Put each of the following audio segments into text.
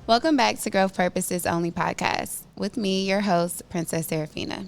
Welcome back to Growth Purposes Only podcast with me, your host, Princess Serafina.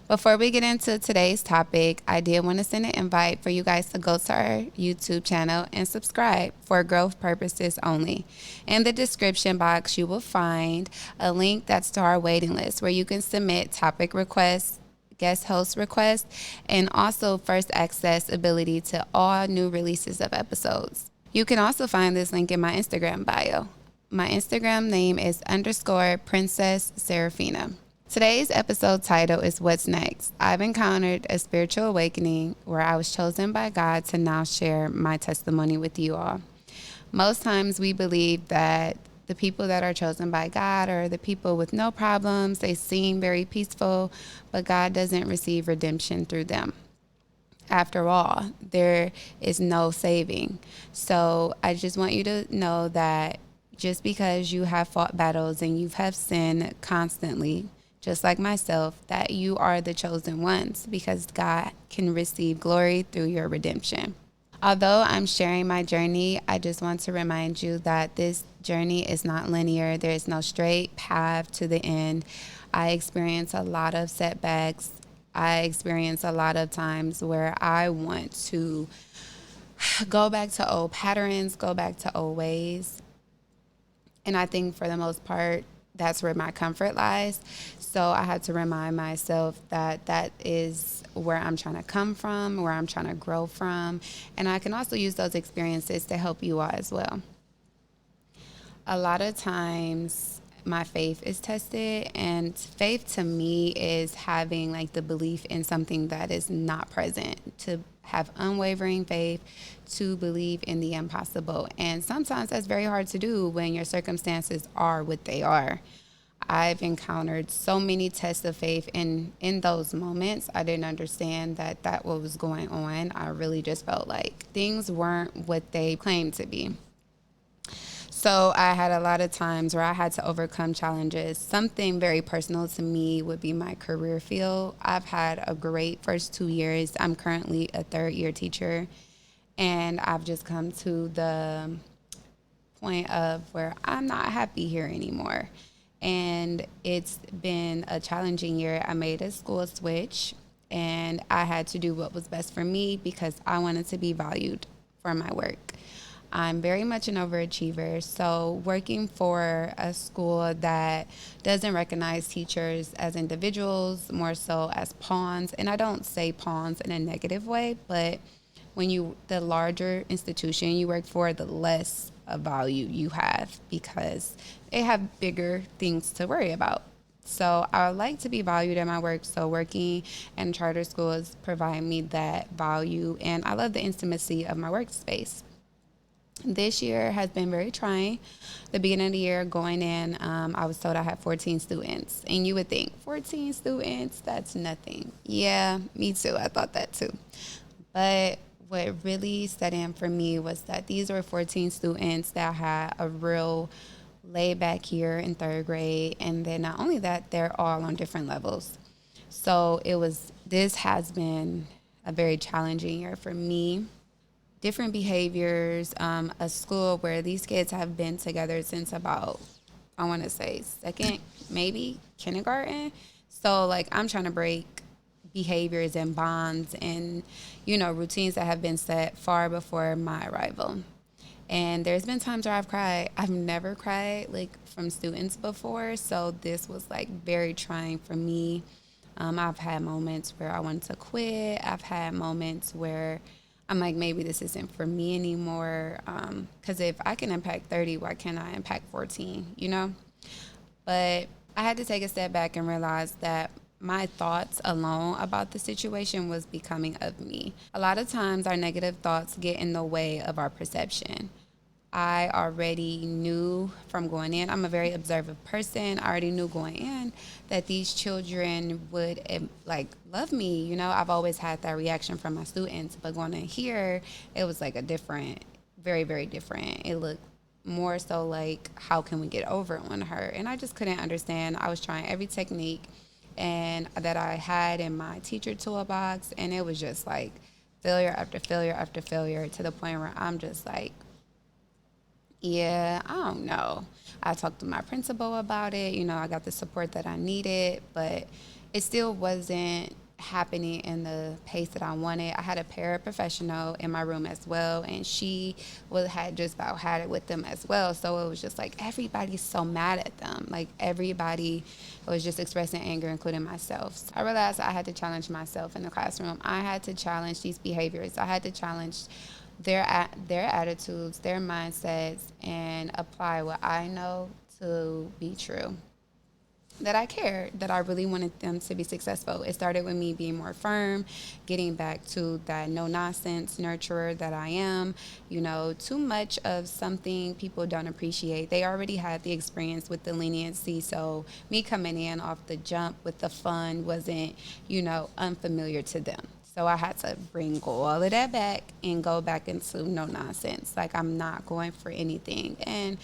Before we get into today's topic, I did want to send an invite for you guys to go to our YouTube channel and subscribe for Growth Purposes Only. In the description box, you will find a link that's to our waiting list where you can submit topic requests, guest host requests, and also first access ability to all new releases of episodes. You can also find this link in my Instagram bio. My Instagram name is _Princess Serafina. Today's episode title is What's Next? I've encountered a spiritual awakening where I was chosen by God to now share my testimony with you all. Most times we believe that the people that are chosen by God are the people with no problems. They seem very peaceful, but God doesn't receive redemption through them. After all, there is no saving. So I just want you to know that just because you have fought battles and you have sinned constantly, just like myself, that you are the chosen ones because God can receive glory through your redemption. Although I'm sharing my journey, I just want to remind you that this journey is not linear. There is no straight path to the end. I experience a lot of setbacks. I experience a lot of times where I want to go back to old patterns, go back to old ways. And I think for the most part, that's where my comfort lies. So I had to remind myself that that is where I'm trying to come from, where I'm trying to grow from. And I can also use those experiences to help you all as well. A lot of times my faith is tested, and faith to me is having like the belief in something that is not present, to have unwavering faith, to believe in the impossible. And sometimes that's very hard to do when your circumstances are what they are. I've encountered so many tests of faith, and in those moments, I didn't understand that what was going on. I really just felt like things weren't what they claimed to be. So I had a lot of times where I had to overcome challenges. Something very personal to me would be my career field. I've had a great first 2 years. I'm currently a third year teacher, and I've just come to the point of where I'm not happy here anymore. And it's been a challenging year. I made a school switch, and I had to do what was best for me because I wanted to be valued for my work. I'm very much an overachiever, so working for a school that doesn't recognize teachers as individuals, more so as pawns, and I don't say pawns in a negative way, but the larger institution you work for, the less of value you have because they have bigger things to worry about. So I would like to be valued at my work. So working in charter schools provide me that value, and I love the intimacy of my workspace. This year has been very trying. The beginning of the year going in, I was told I had 14 students. And you would think, 14 students, that's nothing. Yeah, me too. I thought that too. But what really set in for me was that these were 14 students that had a real laid back year in third grade. And then not only that, they're all on different levels. So this has been a very challenging year for me. Different behaviors, a school where these kids have been together since about, I want to say, second, maybe kindergarten. So, like, I'm trying to break behaviors and bonds and, routines that have been set far before my arrival. And there's been times where I've cried. I've never cried, like, from students before. So, this was, like, very trying for me. I've had moments where I wanted to quit. I've had moments where I'm like, maybe this isn't for me anymore. Because if I can impact 30, why can't I impact 14, But I had to take a step back and realize that my thoughts alone about the situation was becoming of me. A lot of times our negative thoughts get in the way of our perception. I already knew from going in, I'm a very observant person. I already knew going in that these children would like love me. I've always had that reaction from my students, but going in here, it was like a different, very, very different. It looked more so like, how can we get over on her? And I just couldn't understand. I was trying every technique and that I had in my teacher toolbox, and it was just like failure after failure after failure to the point where I'm just like, Yeah, I don't know. I talked to my principal about it. I got the support that I needed, but it still wasn't happening in the pace that I wanted. I had a paraprofessional in my room as well, and she had just about had it with them as well. So it was just like everybody's so mad at them. Like everybody was just expressing anger, including myself. So I realized I had to challenge myself in the classroom. I had to challenge these behaviors. I had to challenge their attitudes, their mindsets, and apply what I know to be true. That I cared, that I really wanted them to be successful. It started with me being more firm, getting back to that no nonsense nurturer that I am. Too much of something people don't appreciate. They already had the experience with the leniency, so me coming in off the jump with the fun wasn't, unfamiliar to them. So I had to bring all of that back and go back into no nonsense. Like I'm not going for anything. And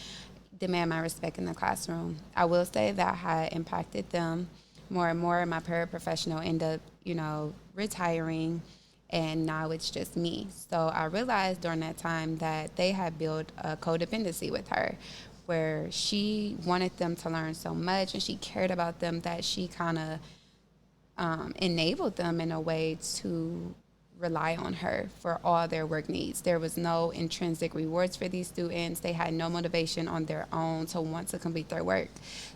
demand my respect in the classroom. I will say that had impacted them more and more. My paraprofessional ended up, retiring, and now it's just me. So I realized during that time that they had built a codependency with her where she wanted them to learn so much and she cared about them that she kind of enabled them in a way to rely on her for all their work needs. There was no intrinsic rewards for these students. They had no motivation on their own to want to complete their work.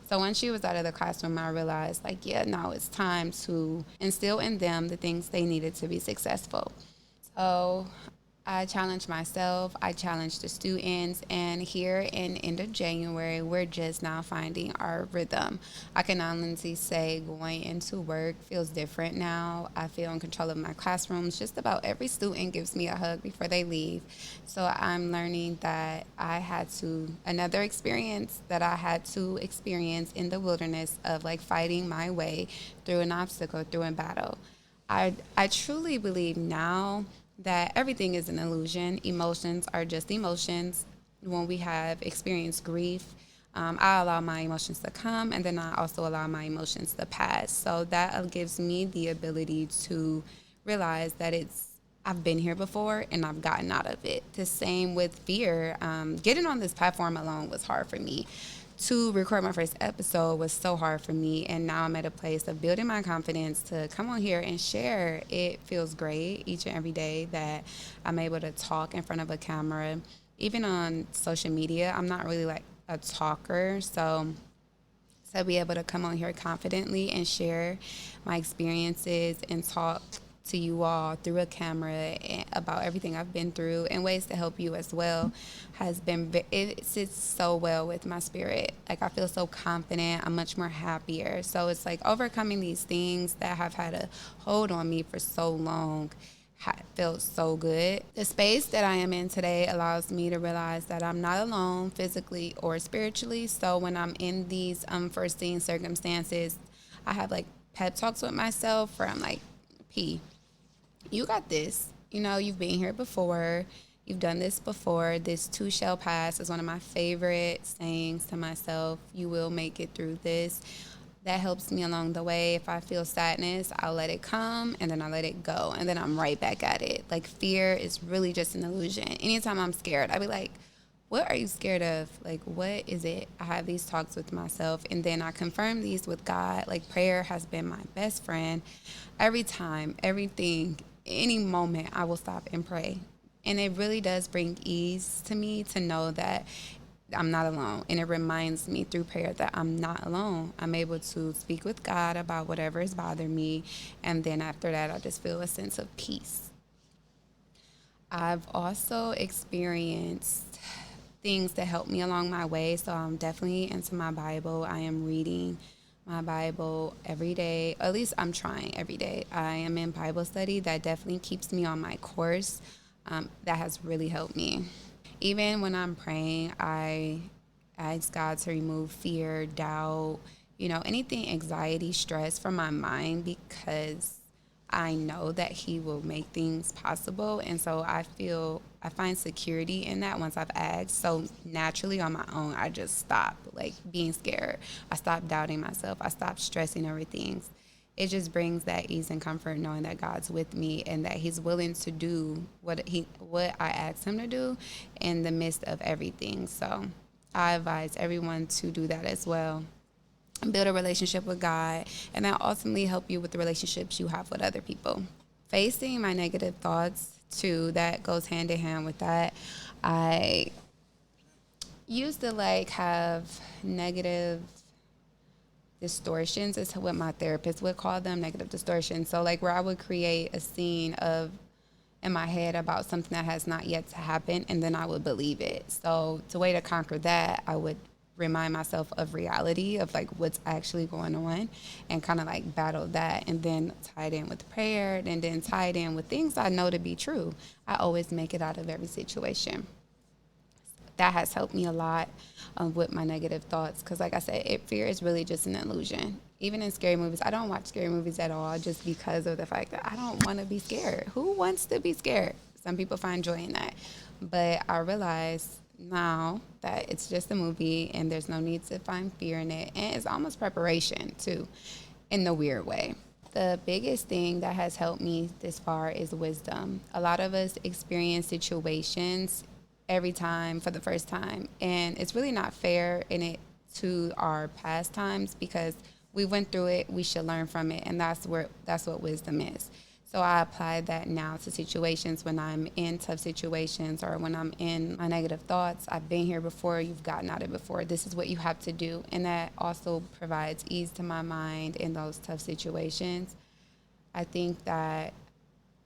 So when she was out of the classroom, I realized, like, yeah, now it's time to instill in them the things they needed to be successful. So I challenged myself, I challenged the students, and here in end of January, we're just now finding our rhythm. I can honestly say going into work feels different now. I feel in control of my classrooms. Just about every student gives me a hug before they leave. So I'm learning that another experience that I had to experience in the wilderness of like fighting my way through an obstacle, through a battle. I truly believe now that everything is an illusion. Emotions are just emotions. When we have experienced grief, I allow my emotions to come, and then I also allow my emotions to pass. So that gives me the ability to realize that I've been here before and I've gotten out of it. The same with fear. Getting on this platform alone was hard for me. To record my first episode was so hard for me, and now I'm at a place of building my confidence to come on here and share. It feels great each and every day that I'm able to talk in front of a camera. Even on social media, I'm not really like a talker, so to be able to come on here confidently and share my experiences and talk to you all through a camera about everything I've been through and ways to help you as well it sits so well with my spirit. Like I feel so confident. I'm much more happier. So it's like overcoming these things that have had a hold on me for so long felt so good. The space that I am in today allows me to realize that I'm not alone physically or spiritually. So when I'm in these unforeseen circumstances, I have like pep talks with myself where I'm like, P, you got this. You've been here before. You've done this before. This too shall pass is one of my favorite sayings to myself. You will make it through this. That helps me along the way. If I feel sadness, I'll let it come and then I let it go. And then I'm right back at it. Like fear is really just an illusion. Anytime I'm scared, I'll be like, what are you scared of? Like, what is it? I have these talks with myself and then I confirm these with God. Like prayer has been my best friend. Every time, everything, any moment, I will stop and pray. And it really does bring ease to me to know that I'm not alone. And it reminds me through prayer that I'm not alone. I'm able to speak with God about whatever is bothering me. And then after that, I just feel a sense of peace. I've also experienced things that help me along my way. So I'm definitely into my Bible. I am reading my Bible every day. At least I'm trying every day. I am in Bible study. That definitely keeps me on my course. That has really helped me. Even when I'm praying, I ask God to remove fear, doubt, anything anxiety, stress from my mind because I know that He will make things possible. And so I find security in that once I've asked. So naturally on my own, I just stop like being scared. I stop doubting myself. I stop stressing over things. it just brings that ease and comfort knowing that God's with me and that He's willing to do what I asked Him to do in the midst of everything. So I advise everyone to do that as well. Build a relationship with God, and that ultimately help you with the relationships you have with other people. Facing my negative thoughts too, that goes hand in hand with that. I used to like have negative distortions is what my therapist would call them, negative distortions. So like where I would create a scene of in my head about something that has not yet to happen, and then I would believe it. So the way to conquer that, I would remind myself of reality of like what's actually going on and kind of like battle that, and then tie it in with prayer, and then tie it in with things I know to be true. I always make it out of every situation. That has helped me a lot with my negative thoughts because like I said, fear is really just an illusion. Even in scary movies, I don't watch scary movies at all just because of the fact that I don't want to be scared. Who wants to be scared? Some people find joy in that, but I realize now that it's just a movie and there's no need to find fear in it, and it's almost preparation too, in the weird way. The biggest thing that has helped me this far is wisdom. A lot of us experience situations every time for the first time, and it's really not fair in it to our past times because we went through it, we should learn from it, and that's what wisdom is. So I apply that now to situations when I'm in tough situations or when I'm in my negative thoughts. I've been here before, you've gotten out of it before. This is what you have to do. And that also provides ease to my mind in those tough situations. I think that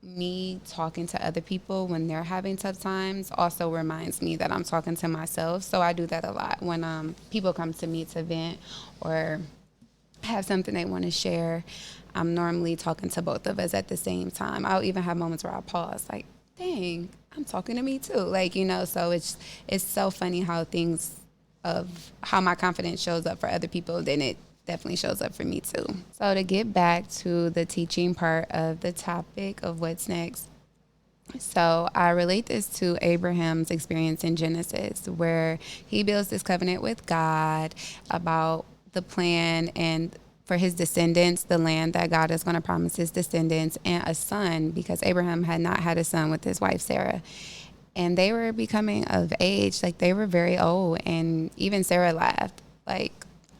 me talking to other people when they're having tough times also reminds me that I'm talking to myself. So I do that a lot when people come to me to vent or have something they want to share. I'm normally talking to both of us at the same time. I'll even have moments where I pause, like, dang, I'm talking to me too. Like, so it's so funny how things of how my confidence shows up for other people, then it definitely shows up for me too. So to get back to the teaching part of the topic of what's next, so I relate this to Abraham's experience in Genesis, where he builds this covenant with God about the plan and for his descendants, the land that God is going to promise his descendants, and a son, because Abraham had not had a son with his wife Sarah. And they were becoming of age, like they were very old. And even Sarah laughed, like,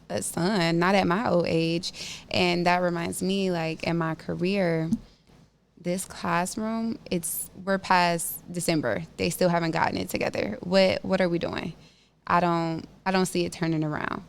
a son, not at my old age. And that reminds me, like, in my career, this classroom, we're past December. They still haven't gotten it together. What are we doing? I don't see it turning around.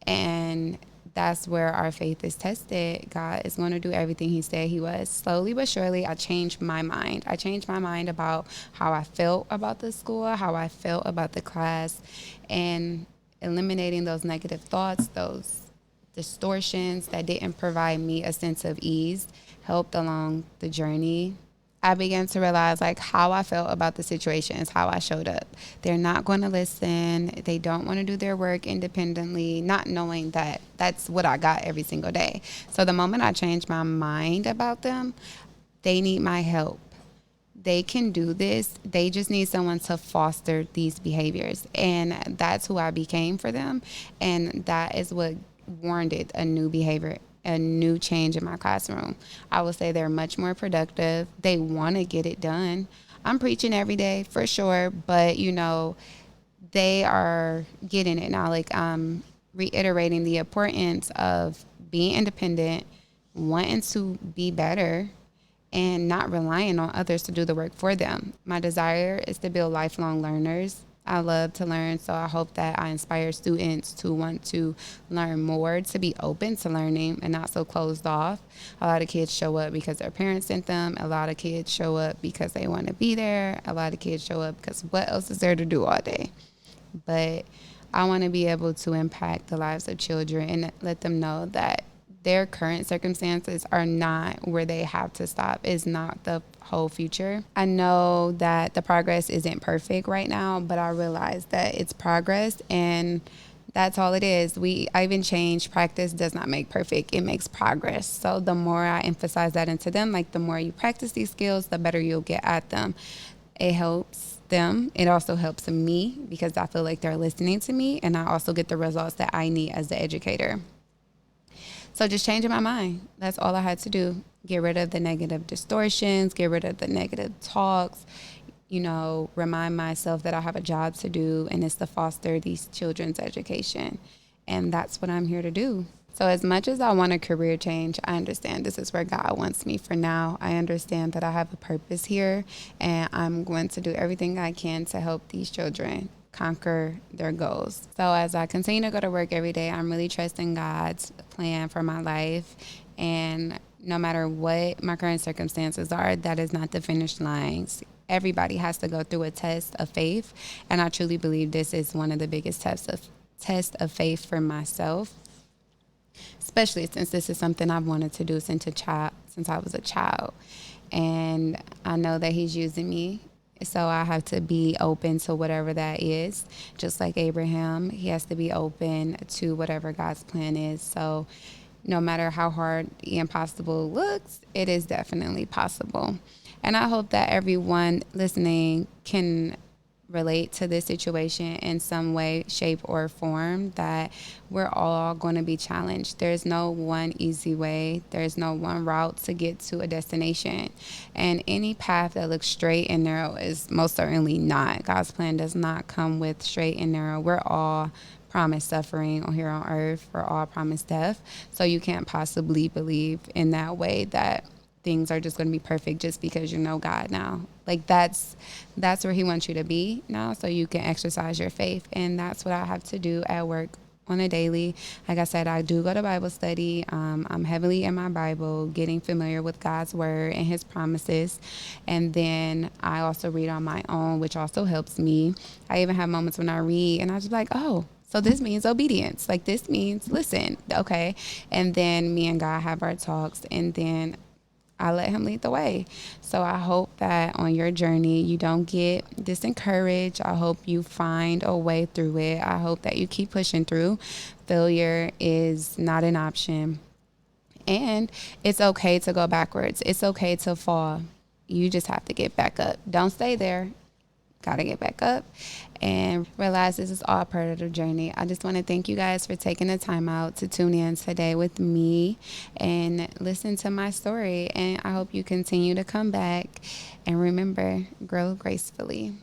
And that's where our faith is tested. God is going to do everything he said he was. Slowly but surely, I changed my mind. I changed my mind about how I felt about the school, how I felt about the class, and eliminating those negative thoughts, those distortions that didn't provide me a sense of ease helped along the journey. I began to realize like how I felt about the situation is how I showed up. They're not going to listen. They don't want to do their work independently, not knowing that that's what I got every single day. So the moment I changed my mind about them, they need my help. They can do this. They just need someone to foster these behaviors. And that's who I became for them. And that is what warranted a new behavior, a new change in my classroom. I would say they're much more productive. They want to get it done. I'm preaching every day for sure, but they are getting it now. Like I'm reiterating the importance of being independent, wanting to be better, and not relying on others to do the work for them. My desire is to build lifelong learners. I love to learn, so I hope that I inspire students to want to learn more, to be open to learning and not so closed off. A lot of kids show up because their parents sent them. A lot of kids show up because they want to be there. A lot of kids show up because what else is there to do all day? But I want to be able to impact the lives of children and let them know that their current circumstances are not where they have to stop. It's not the whole future. I know that the progress isn't perfect right now, but I realize that it's progress, and that's all it is. I even changed practice does not make perfect. It makes progress. So the more I emphasize that into them, like the more you practice these skills, the better you'll get at them. It helps them. It also helps me because I feel like they're listening to me, and I also get the results that I need as the educator. So just changing my mind. That's all I had to do. Get rid of the negative distortions, get rid of the negative talks, remind myself that I have a job to do, and it's to foster these children's education. And that's what I'm here to do. So, as much as I want a career change, I understand this is where God wants me for now. I understand that I have a purpose here, and I'm going to do everything I can to help these children conquer their goals. So, as I continue to go to work every day, I'm really trusting God's plan for my life. And no matter what my current circumstances are, that is not the finish lines. Everybody has to go through a test of faith, and I truly believe this is one of the biggest test of faith for myself, especially since this is something I've wanted to do since I was a child. And I know that he's using me. So I have to be open to whatever that is. Just like Abraham, he has to be open to whatever God's plan is. So no matter how hard the impossible looks, it is definitely possible. And I hope that everyone listening can relate to this situation in some way, shape, or form, that we're all going to be challenged. There's no one easy way. There's no one route to get to a destination. And any path that looks straight and narrow is most certainly not. God's plan does not come with straight and narrow. We're all promised suffering on here on earth. We're all promised death. So you can't possibly believe in that way that things are just going to be perfect just because you know God now. Like that's where he wants you to be now, so you can exercise your faith. And that's what I have to do at work on a daily. Like I said, I do go to Bible study. I'm heavily in my Bible, getting familiar with God's word and his promises. And then I also read on my own, which also helps me. I even have moments when I read and I just like, oh, so this means obedience. Like this means listen. Okay. And then me and God have our talks, and then I let him lead the way. So I hope that on your journey, you don't get discouraged. I hope you find a way through it. I hope that you keep pushing through. Failure is not an option. And it's okay to go backwards. It's okay to fall. You just have to get back up. Don't stay there. Got to get back up and realize this is all part of the journey. I just want to thank you guys for taking the time out to tune in today with me and listen to my story. And I hope you continue to come back and remember, grow gracefully.